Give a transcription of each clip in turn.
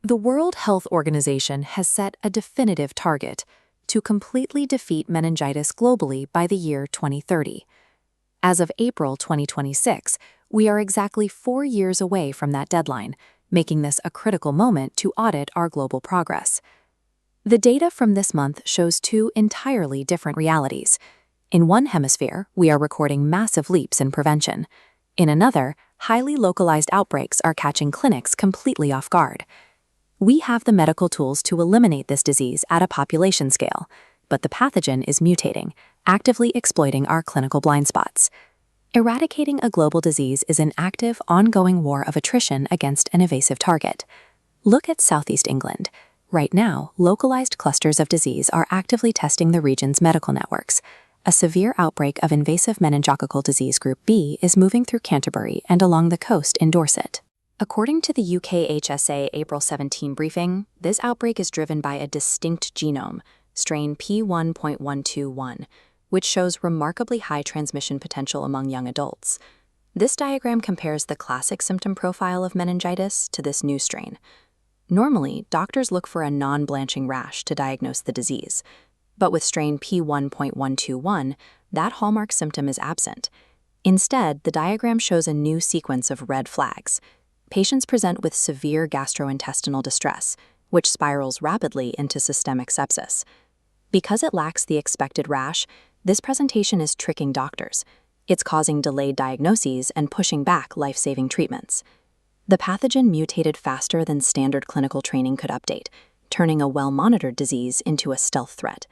The World Health Organization has set a definitive target to completely defeat meningitis globally by the year 2030. As of April 2026, we are exactly 4 years away from that deadline, making this a critical moment to audit our global progress. The data from this month shows two entirely different realities. In one hemisphere, we are recording massive leaps in prevention. In another, highly localized outbreaks are catching clinics completely off guard. We have the medical tools to eliminate this disease at a population scale, but the pathogen is mutating, actively exploiting our clinical blind spots. Eradicating a global disease is an active, ongoing war of attrition against an evasive target. Look at Southeast England. Right now, localized clusters of disease are actively testing the region's medical networks. A severe outbreak of invasive meningococcal disease group B is moving through Canterbury and along the coast in Dorset. According to the UK HSA April 17 briefing, this outbreak is driven by a distinct genome, strain P1.121, which shows remarkably high transmission potential among young adults. This diagram compares the classic symptom profile of meningitis to this new strain. Normally, doctors look for a non-blanching rash to diagnose the disease, but with strain P1.121, that hallmark symptom is absent. Instead, the diagram shows a new sequence of red flags. Patients present with severe gastrointestinal distress, which spirals rapidly into systemic sepsis. Because it lacks the expected rash, this presentation is tricking doctors. It's causing delayed diagnoses and pushing back life-saving treatments. The pathogen mutated faster than standard clinical training could update, turning a well-monitored disease into a stealth threat.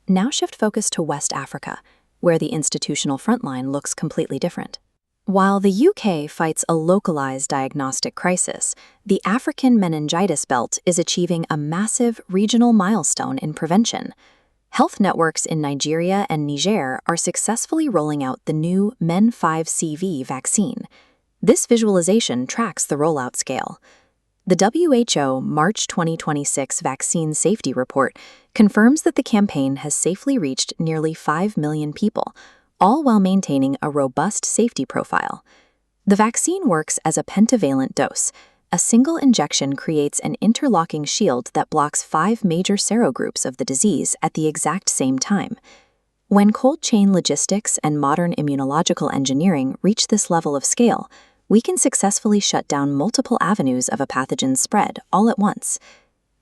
Now shift focus to West Africa, where the institutional frontline looks completely different. While the UK fights a localized diagnostic crisis, the African meningitis belt is achieving a massive regional milestone in prevention. Health networks in Nigeria and Niger are successfully rolling out the new Men5CV vaccine. This visualization tracks the rollout scale. The WHO March 2026 Vaccine Safety Report confirms that the campaign has safely reached nearly 5 million people, all while maintaining a robust safety profile. The vaccine works as a pentavalent dose. A single injection creates an interlocking shield that blocks 5 major serogroups of the disease at the exact same time. When cold chain logistics and modern immunological engineering reach this level of scale, we can successfully shut down multiple avenues of a pathogen's spread all at once.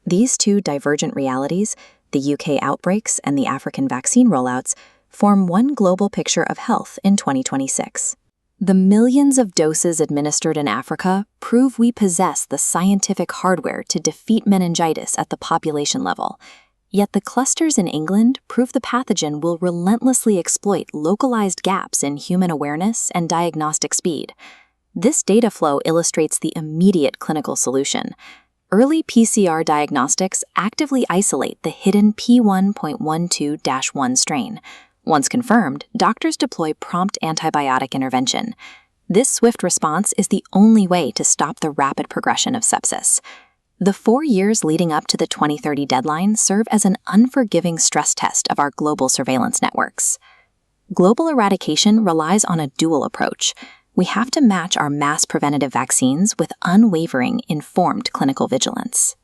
These two divergent realities, the UK outbreaks and the African vaccine rollouts, form one global picture of health in 2026. The millions of doses administered in Africa prove we possess the scientific hardware to defeat meningitis at the population level. Yet the clusters in England prove the pathogen will relentlessly exploit localized gaps in human awareness and diagnostic speed. This data flow illustrates the immediate clinical solution. Early PCR diagnostics actively isolate the hidden P1.12-1 strain. Once confirmed, doctors deploy prompt antibiotic intervention. This swift response is the only way to stop the rapid progression of sepsis. The 4 years leading up to the 2030 deadline serve as an unforgiving stress test of our global surveillance networks. Global eradication relies on a dual approach. We have to match our mass preventative vaccines with unwavering, informed clinical vigilance.